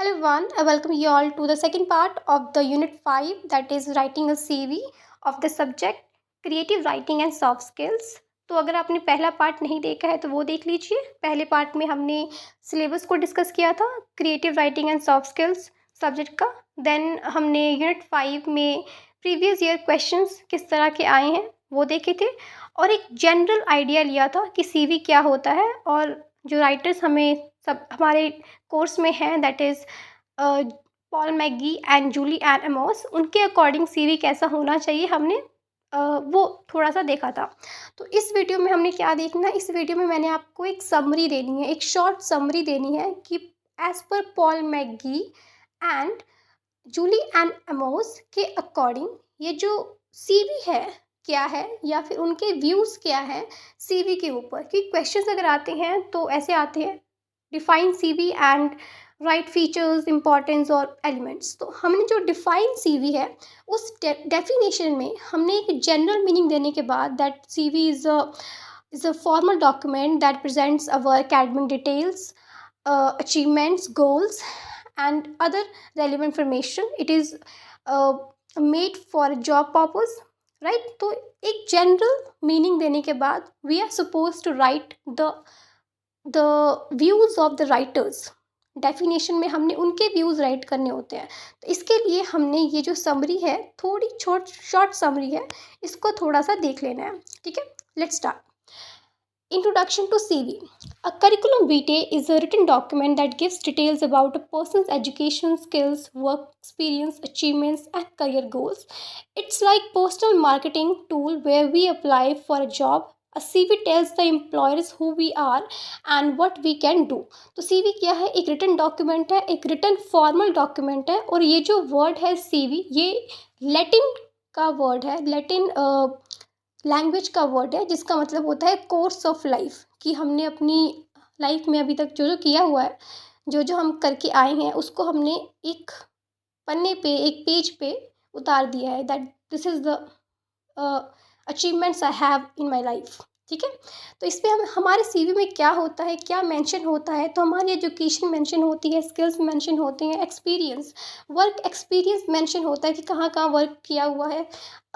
Hello everyone, I welcome you all to the second part of the Unit 5, that is writing a CV of the subject Creative Writing and Soft Skills। तो अगर आपने पहला part नहीं देखा है तो वो देख लीजिए। पहले पार्ट में हमने सिलेबस को डिस्कस किया था, creative writing and soft skills subject का। देन हमने यूनिट 5 में प्रीवियस ईयर क्वेश्चंस किस तरह के आए हैं वो देखे थे और एक जनरल आइडिया लिया था कि सीवी क्या होता है। और जो राइटर्स हमें सब हमारे कोर्स में हैं, that is Paul McGee and Julie Ann Amos, उनके अकॉर्डिंग सीवी कैसा होना चाहिए हमने वो थोड़ा सा देखा था। तो इस वीडियो में हमने क्या देखना है, इस वीडियो में मैंने आपको एक समरी देनी है, एक शॉर्ट समरी देनी है कि as per Paul McGee and Julie Ann Amos के अकॉर्डिंग ये जो सीवी है क्या है, या फिर उनके व्यूज़ क्या हैं सीवी के ऊपर। कि क्वेश्चंस अगर आते हैं तो ऐसे आते हैं, define CV and right features, importance और एलिमेंट्स। तो हमने जो डिफाइन सीवी है उस डेफिनेशन में हमने एक जनरल मीनिंग देने के बाद that CV is a formal document that presents our academic details, achievements, goals and other relevant information. It is made for a job purpose, right? तो एक जनरल मीनिंग देने के बाद we are suppose to write the views of the writers. Definition में हमने उनके views right करने होते हैं। तो इसके लिए हमने ये जो समरी है, थोड़ी शॉर्ट समरी है, इसको थोड़ा सा देख लेना है। ठीक है, let's start. Introduction to CV. A curriculum vitae is a written document that gives details about a person's education, skills, work experience, achievements, and career goals. It's like personal marketing tool where we apply for a job. A CV tells the employers who we are and what we can do. तो CV क्या है? एक written document है, एक written formal document है। और ये जो word है CV, ये Latin का word है, Latin लैंग्वेज का वर्ड है, जिसका मतलब होता है कोर्स ऑफ लाइफ। कि हमने अपनी लाइफ में अभी तक जो जो किया हुआ है, जो जो हम करके आए हैं, उसको हमने एक पन्ने पे, एक पेज पे उतार दिया है, that this is the achievements I have in my life. ठीक है, तो इस पर हम हमारे सीवी में क्या होता है, क्या मेंशन होता है। तो हमारी एजुकेशन मेंशन होती है, स्किल्स मेंशन होती हैं, एक्सपीरियंस, वर्क एक्सपीरियंस मेंशन होता है कि कहाँ कहाँ वर्क किया हुआ है,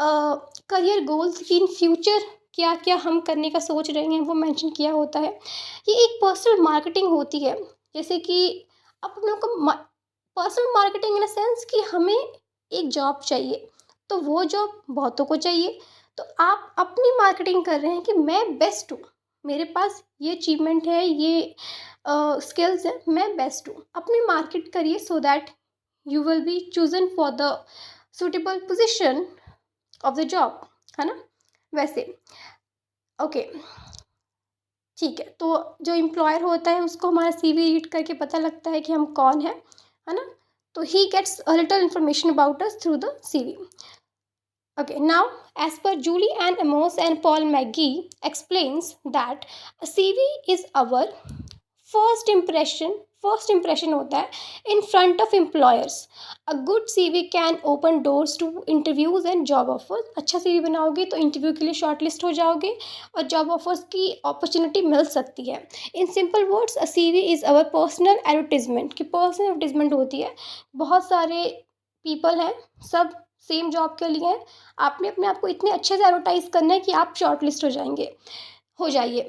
करियर गोल्स की इन फ्यूचर क्या क्या हम करने का सोच रहे हैं वो मेंशन किया होता है। ये एक पर्सनल मार्केटिंग होती है, जैसे कि अब हम लोग को personal marketing in a sense कि हमें एक जॉब चाहिए, तो वो जॉब बहुतों को चाहिए। तो आप अपनी मार्केटिंग कर रहे हैं कि मैं बेस्ट हूँ, मेरे पास ये अचीवमेंट है, ये स्किल्स है, मैं बेस्ट हूँ। अपनी मार्केट करिए so that you will be chosen for the suitable position of the job, है ना। वैसे ओके, ठीक है। तो जो एम्प्लॉयर होता है उसको हमारा सीवी रीड करके पता लगता है कि हम कौन हैं, है ना। तो he gets a little information about us through the CV. Okay, now as per Julie Ann Amos and Paul McGee explains that a CV is our first impression होता है in front of employers. A good CV can open doors to interviews and job offers. अच्छा CV बनाओगे तो interview के लिए short list हो जाओगे और जॉब ऑफर्स की अपॉर्चुनिटी मिल सकती है। In simple words, a CV is our personal advertisement. की पर्सनल एडवर्टीजमेंट होती है, बहुत सारे पीपल हैं, सब सेम जॉब के लिए हैं, आपने अपने आप को इतने अच्छे से एडवर्टाइज करना है कि आप शॉर्ट लिस्ट हो जाइए।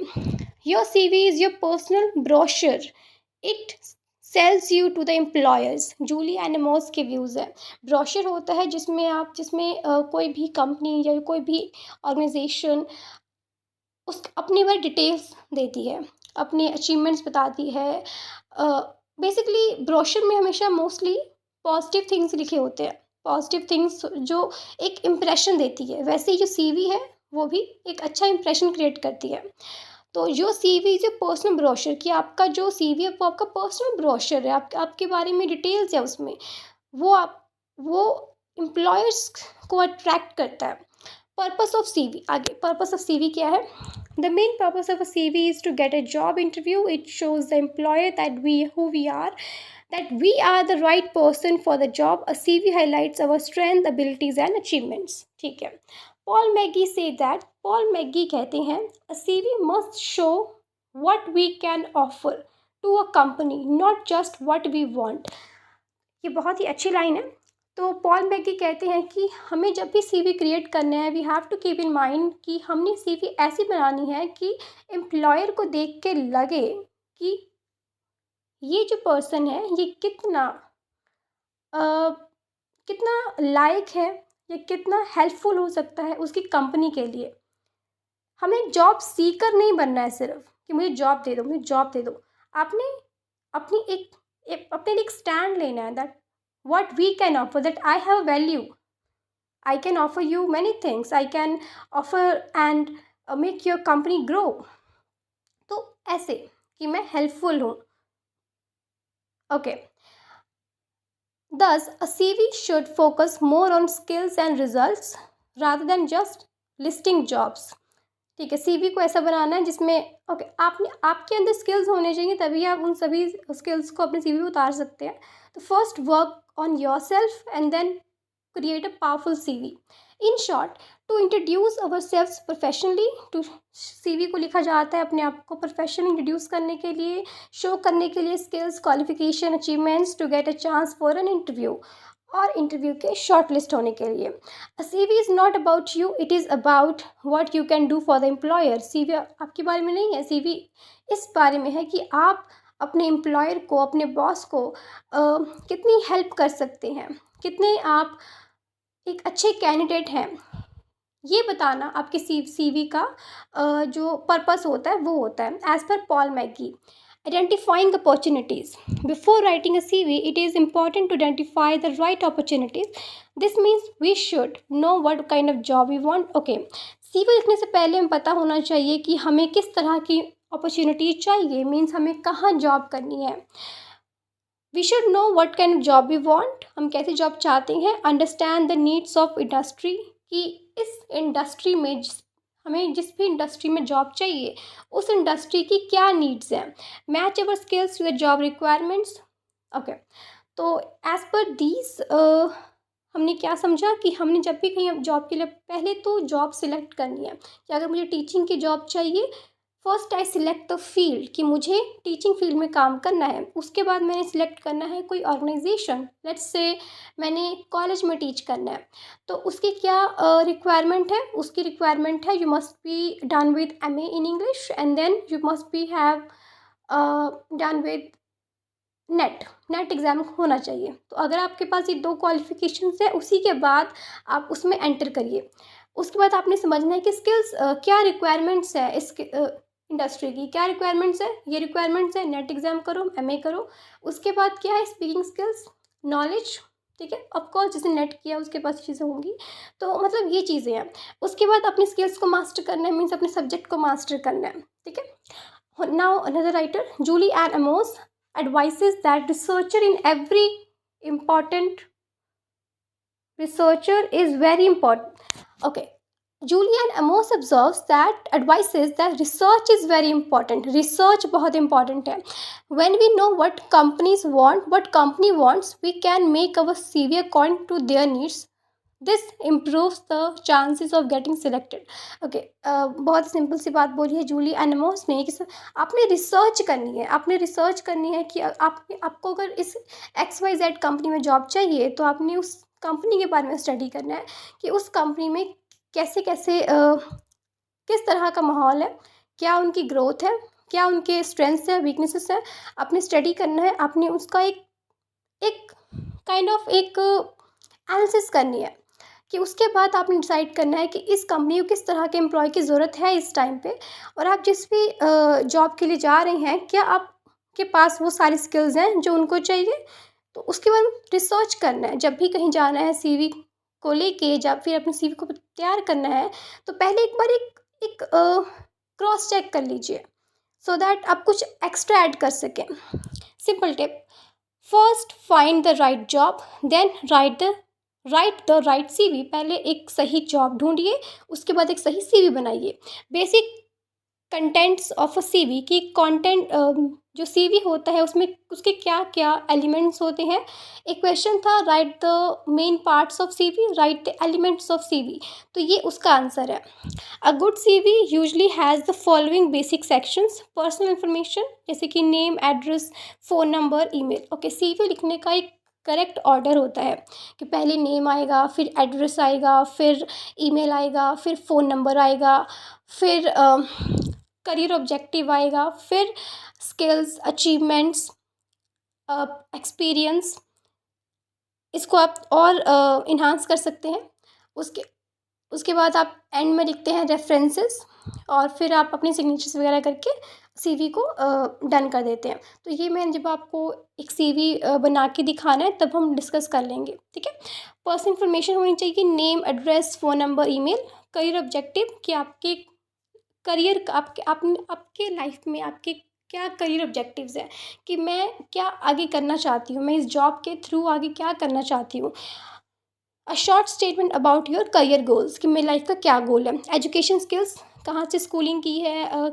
Your CV is your personal brochure, it sells you to the employers. Julie and Amos के व्यूज़ है। ब्रोशर होता है जिसमें कोई भी कंपनी या कोई भी ऑर्गेनाइजेशन उस अपनी वह डिटेल्स देती है, अपने अचीवमेंट्स बताती है। बेसिकली ब्रोशर में हमेशा मोस्टली पॉजिटिव थिंग्स लिखे होते हैं, पॉजिटिव थिंग्स जो एक इम्प्रेशन देती है। वैसे ही जो सीवी है वो भी एक अच्छा इम्प्रेशन क्रिएट करती है। तो जो सीवी जो पर्सनल ब्रोशर, कि आपका जो सीवी है वो आपका पर्सनल ब्रोशर है, आपके बारे में डिटेल्स है उसमें, वो एम्प्लॉयर्स को अट्रैक्ट करता है। पर्पस ऑफ सीवी, आगे पर्पस ऑफ सीवी क्या है। The main purpose of a CV is to get a job interview. It shows the employer that we are, that we are the right person for the job. A CV highlights our strength, abilities and achievements. ठीक है। Paul Maggie say that, Paul Maggie कहते हैं, a CV must show what we can offer to a company, not just what we want. ये बहुत ही अच्छी line है। तो Paul Maggi कहते हैं कि हमें जब भी सीवी क्रिएट करना है, we have to keep in mind कि हमने सीवी ऐसी बनानी है कि एम्प्लॉयर को देख के लगे कि ये जो पर्सन है ये अ, कितना लायक है, ये कितना हेल्पफुल हो सकता है उसकी कंपनी के लिए। हमें जॉब सीकर नहीं बनना है सिर्फ कि मुझे जॉब दे दो, मुझे जॉब दे दो। आपने अपनी अपने लिए एक स्टैंड लेना है that what we can offer, that I have value, I can offer you many things, I can offer and make your company grow। तो ऐसे कि मैं हेल्पफुल हूँ। Okay, thus a CV should focus more on skills and results rather than just listing jobs। ठीक है, CV को ऐसा बनाना है जिसमें आपके अंदर स्किल्स होने चाहिए, तभी आप उन सभी स्किल्स को अपने सीवी में उतार सकते हैं। तो first work on your self and then create a powerful CV. In short, to introduce our self professionally, टू सीवी को लिखा जाता है अपने आप को प्रोफेशनली इंट्रोड्यूस करने के लिए, शो करने के लिए skills, qualification, achievements, to get a chance for an interview और इंटरव्यू के शॉर्ट लिस्ट होने के लिए। A CV is not about you, it is about what you can do for the employer. CV आपके बारे में नहीं है, CV इस बारे में है कि आप अपने एम्प्लॉयर को, अपने बॉस को कितनी हेल्प कर सकते हैं, कितने आप एक अच्छे कैंडिडेट हैं, ये बताना आपके CV का जो पर्पस होता है वो होता है। As per Paul McGee, identifying opportunities. Before writing a CV, it is important to identify the right opportunities. This means we should know what kind of job we want. Okay, CV लिखने से पहले हमें पता होना चाहिए कि हमें किस तरह की अपॉर्चुनिटी चाहिए, मीन्स हमें कहाँ जॉब करनी है। We should know what kind of job we want, हम कैसे जॉब चाहते हैं। Understand the needs of industry, कि इस इंडस्ट्री में हमें जिस भी इंडस्ट्री में जॉब चाहिए उस इंडस्ट्री की क्या नीड्स हैं। Match our skills to the job requirements. Okay, तो एज पर दीज हमने क्या समझा कि हमने जब भी कहीं जॉब के लिए पहले तो जॉब सिलेक्ट करनी है कि अगर मुझे टीचिंग की जॉब चाहिए, first I select the field कि मुझे टीचिंग फील्ड में काम करना है। उसके बाद मैंने सिलेक्ट करना है कोई ऑर्गेनाइजेशन, लेट्स से मैंने कॉलेज में टीच करना है, तो उसकी क्या रिक्वायरमेंट है। उसकी रिक्वायरमेंट है you must be done with MA in English and then you must be have done with NET exam होना चाहिए। तो अगर आपके पास ये 2 क्वालिफिकेशंस है, उसी के बाद आप उसमें एंटर करिए। उसके बाद आपने समझना है कि स्किल्स क्या रिक्वायरमेंट्स है इस इंडस्ट्री की, क्या रिक्वायरमेंट्स है, ये रिक्वायरमेंट्स है, नेट एग्ज़ाम करो, MA करो। उसके बाद क्या है, स्पीकिंग स्किल्स, नॉलेज, ठीक है, ऑफकोर्स जिसने नेट किया उसके पास चीज़ें होंगी। तो मतलब ये चीज़ें हैं। उसके बाद अपनी स्किल्स को मास्टर करना है, मीन्स अपने सब्जेक्ट को मास्टर करना है, ठीक है। Now another writer, Julie Ann Amos advises that researcher in every important researcher is very important. Okay, Julian Amos advises that research is very important. Research बहुत important है। When we know what companies want, what company wants, we can make our CV according to their needs. This improves the chances of getting selected. Okay, बहुत simple सी बात बोली है Jully NMOS ने कि आपने research करनी है, आपने रिसर्च करनी है कि आपको अगर इस XYZ कंपनी में जॉब चाहिए तो आपने उस कंपनी के बारे में स्टडी करना है कि उस कंपनी में कैसे कैसे किस तरह का माहौल है, क्या उनकी ग्रोथ है, क्या उनके स्ट्रेंथ्स है, वीकनेसेस है। आपने स्टडी करना है, आपने उसका एक काइंड ऑफ एक एनालिसिस करनी है कि उसके बाद आपने डिसाइड करना है कि इस कंपनी को किस तरह के एम्प्लॉय की ज़रूरत है इस टाइम पे, और आप जिस भी जॉब के लिए जा रहे हैं क्या आपके पास वो सारी स्किल्स हैं जो उनको चाहिए। तो उसके बाद रिसर्च करना है। जब भी कहीं जाना है CV को लेके, जब फिर अपनी CV को तैयार करना है तो पहले एक बार एक क्रॉस चेक कर लीजिए सो दैट आप कुछ एक्स्ट्रा ऐड कर सकें। Simple tip, first find the right job, then write the right CV। पहले एक सही जॉब ढूंढिए, उसके बाद एक सही CV बनाइए। Basic contents of a CV की कंटेंट जो CV होता है उसमें उसके क्या क्या एलिमेंट्स होते हैं। एक क्वेश्चन था, right the main parts of CV, right the elements of CV, तो ये उसका आंसर है। A good CV usually has the following basic sections, personal information जैसे कि name, address, phone number, email. Okay, CV लिखने का एक करेक्ट ऑर्डर होता है कि पहले नेम आएगा, फिर एड्रेस आएगा, फिर ईमेल आएगा, फिर फ़ोन नंबर आएगा, फिर करियर ऑब्जेक्टिव आएगा, फिर स्किल्स, अचीवमेंट्स, एक्सपीरियंस। इसको आप और इन्हांस कर सकते हैं। उसके उसके बाद आप एंड में लिखते हैं रेफरेंसेस, और फिर आप अपनी सिग्नेचर्स वगैरह करके सीवी को डन कर देते हैं। तो ये मैं जब आपको एक सीवी बना के दिखाना है तब हम डिस्कस कर लेंगे, ठीक है। पर्सनल इन्फॉर्मेशन होनी चाहिए, name, address, phone number, email. Career objective कि आपके करियर आपके लाइफ में आपके क्या करियर ऑब्जेक्टिव्स हैं, कि मैं क्या आगे करना चाहती हूँ, मैं इस जॉब के थ्रू आगे क्या करना चाहती हूँ। A short statement about your career goals कि मेरी लाइफ का क्या गोल है। एजुकेशन स्किल्स, कहाँ से स्कूलिंग की है,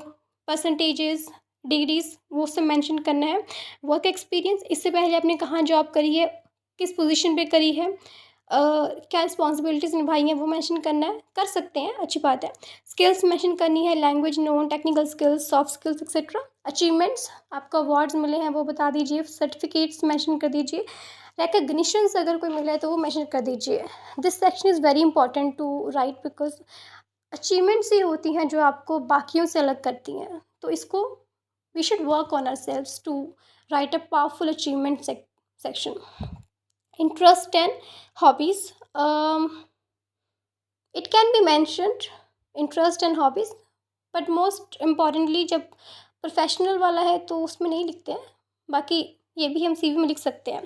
परसेंटेजेस, डिग्रीज, वो सब मेंशन करना है। वर्क एक्सपीरियंस, इससे पहले आपने कहाँ जॉब करी है, किस पोजीशन पे करी है, क्या रिस्पॉन्सिबिलिटीज़ निभाई हैं, वो मेंशन करना है। कर सकते हैं, अच्छी बात है। स्किल्स मेंशन करनी है, language known, technical skills, soft skills etcetera. Achievements, आपको अवार्ड्स मिले हैं वो बता दीजिए, सर्टिफिकेट्स मेंशन कर दीजिए। रिकग्निशंस अगर कोई मिला है तो वो मेंशन कर दीजिए। This section is very important to write, because achievements ही होती हैं जो आपको बाकियों से अलग करती हैं। तो इसको we should work on ourselves to write a powerful achievement section. Interest and hobbies, it can be mentioned, interest and hobbies, but most importantly जब प्रोफेशनल वाला है तो उसमें नहीं लिखते हैं। बाकी ये भी हम सीवी में लिख सकते हैं।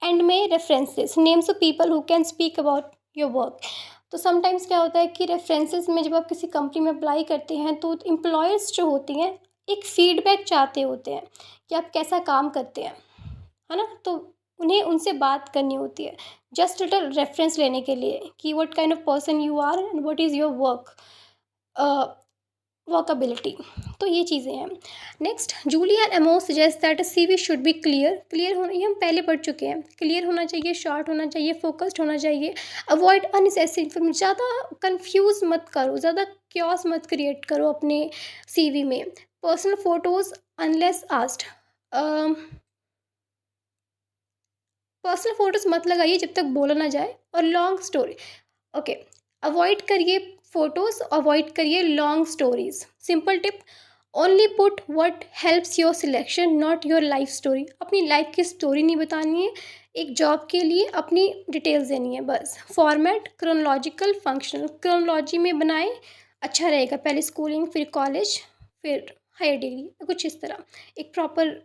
एंड में references, names of people who can speak about your work. तो समटाइम्स क्या होता है कि रेफरेंसेस में जब आप किसी कंपनी में अप्लाई करते हैं तो एम्प्लॉयर्स जो होती हैं एक फीडबैक चाहते होते हैं कि आप कैसा काम करते हैं, है ना। तो उन्हें उनसे बात करनी होती है जस्ट लिटिल रेफरेंस लेने के लिए कि what kind of person you are and what is your workability. तो ये चीज़ें हैं। Next, Julie and Emo suggest that a CV should be clear. Clear होना, ये हम पहले पढ़ चुके हैं। क्लियर होना चाहिए, शॉर्ट होना चाहिए, फोकस्ड होना चाहिए। अवॉइड अननेसेसरी इन्फॉर्मेशन, ज़्यादा कंफ्यूज मत करो, ज़्यादा क्योस मत क्रिएट करो अपने सीवी में। Personal photos unless asked, personal photos मत लगाइए जब तक बोला ना जाए। और लॉन्ग स्टोरी, ओके, अवॉइड करिए फ़ोटोज़, अवॉइड करिए long stories. Simple tip, only put what helps your selection, not your life story. अपनी लाइफ की स्टोरी नहीं बतानी है, एक जॉब के लिए अपनी डिटेल्स देनी है बस। फॉर्मेट क्रोनोलॉजिकल, फंक्शनल, क्रोनोलॉजी में बनाएं, अच्छा रहेगा। पहले स्कूलिंग, फिर कॉलेज, फिर हायर डिग्री, कुछ इस तरह एक प्रॉपर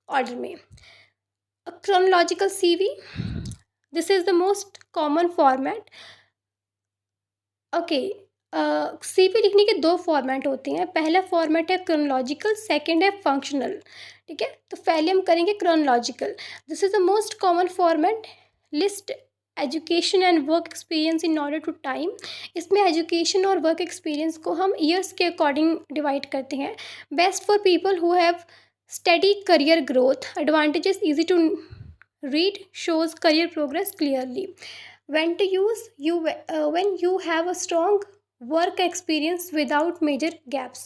ऑर्डर में। A chronological CV, this is the most common format. Okay, CV लिखने के दो फॉर्मेट होते हैं। पहला फॉर्मेट है क्रोनोलॉजिकल, सेकंड है फंक्शनल, ठीक है। तो पहले हम करेंगे chronological. This is the most common format. List education and work experience in order to time. इसमें एजुकेशन और वर्क एक्सपीरियंस को हम ईयर्स के अकॉर्डिंग डिवाइड करते हैं। Best for people who have study career growth, advantages easy to read, shows career progress clearly. When to use, when you have a strong work experience without major gaps.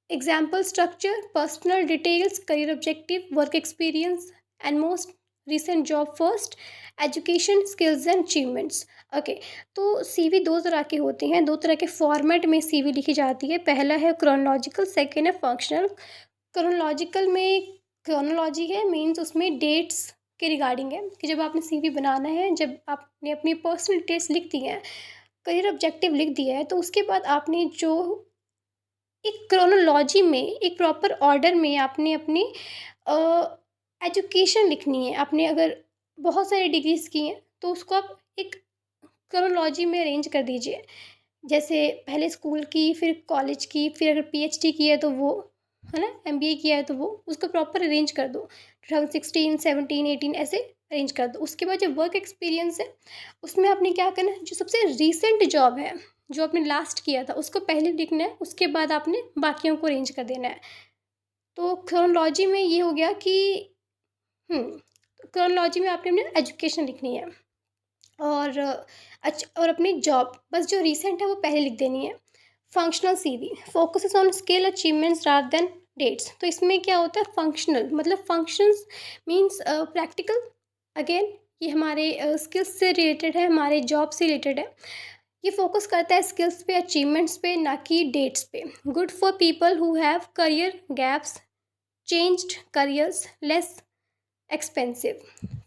Example structure, personal details, career objective, work experience, and most recent job first, education, skills and achievements. Okay, तो CV दो तरह के होते हैं, दो तरह के format में सीवी लिखी जाती है। पहला है क्रोनोलॉजिकल, सेकेंड है फंक्शनल। क्रोनोलॉजिकल में क्रोनोलॉजी है, मीन्स उसमें डेट्स के रिगार्डिंग है कि जब आपने सीवी बनाना है, जब आपने अपनी पर्सनल डिटेल्स लिख दी हैं, करियर ऑब्जेक्टिव लिख दिया है, तो उसके बाद आपने जो एक क्रोनोलॉजी में एक प्रॉपर ऑर्डर में आपने अपनी एजुकेशन लिखनी है। आपने अगर बहुत सारी डिग्रीज़ की हैं तो उसको आप एक क्रोनोलॉजी में अरेंज कर दीजिए। जैसे पहले स्कूल की, फिर कॉलेज की, फिर अगर पीएचडी की है तो वो, है ना, एमबीए किया है तो वो, उसको प्रॉपर अरेंज कर दो। 2016, 17, 18 ऐसे अरेंज कर दो। उसके बाद जो वर्क एक्सपीरियंस है उसमें आपने क्या करना है, जो सबसे रीसेंट जॉब है जो आपने लास्ट किया था उसको पहले लिखना है, उसके बाद आपने बाकियों को अरेंज कर देना है। तो क्रोनोलॉजी में ये हो गया कि क्रोनोलॉजी में आपने अपनी एजुकेशन लिखनी है और और अपनी जॉब बस जो रीसेंट है वो पहले लिख देनी है। Functional CV focuses on skill achievements rather than dates. तो इसमें क्या होता है, फंक्शनल, मतलब फंक्शंस मीन्स प्रैक्टिकल। अगेन ये हमारे स्किल्स से रिलेटेड है, हमारे जॉब से रिलेटेड है। ये फोकस करता है स्किल्स पे, अचीवमेंट्स पे, ना कि डेट्स पे। Good for people who have career gaps, changed careers, less expensive.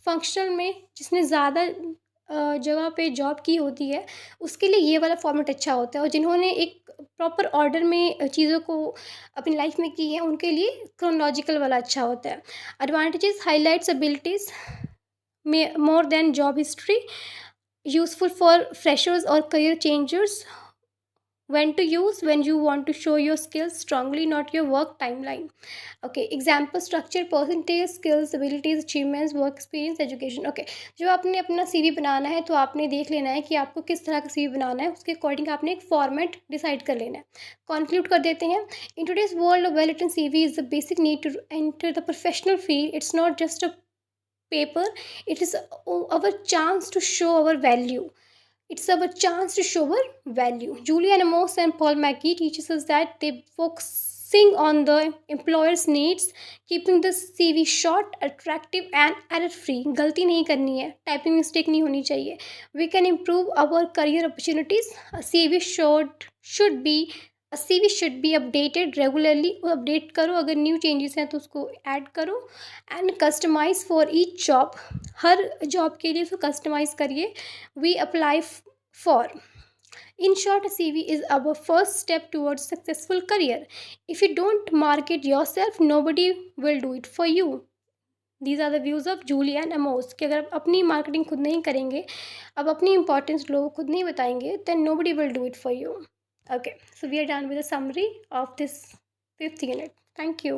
Functional में जिसने ज़्यादा जगह पे जॉब की होती है, उसके लिए ये वाला फॉर्मेट अच्छा होता है, और जिन्होंने एक प्रॉपर ऑर्डर में चीज़ों को अपनी लाइफ में की है, उनके लिए क्रोनोलॉजिकल वाला अच्छा होता है। एडवांटेजेस, हाईलाइट्स एबिलिटीज़ में more than job history, useful for freshers और career changers, when to use when you want to show your skills strongly, not your work timeline. Okay, example structure, percentage, skills, abilities, achievements, work experience, education. Okay, जो आपने अपना CV बनाना है तो आपने देख लेना है कि आपको किस तरह का सीवी बनाना है, उसके अकॉर्डिंग आपने एक फॉर्मेट डिसाइड कर लेना है। कंक्लूड कर देते हैं। In today's world, well written CV is the basic need to enter the professional field. It's not just a paper, it is our chance to show our value. It's our chance to show our value. Julian Amos and Paul McGee teaches us that they focusing on the employer's needs, keeping the CV short, attractive and error free. गलती नहीं करनी है, typing mistake नहीं होनी चाहिए. We can improve our career opportunities. A CV should be CV should be updated regularly. Update करो, अगर new changes हैं तो उसको ऐड करो. And customise for each job, हर जॉब के लिए उसको कस्टमाइज करिए. We apply for. In short, a CV is our first step towards successful career. If you don't market yourself, nobody will do it for you. These are the views of Julie and Amos. कि अगर आप अपनी marketing खुद नहीं करेंगे, अब अपनी importance लोगों को खुद नहीं बताएंगे, then nobody will do it for you. Okay, so we are done with the summary of this 5th unit. Thank you.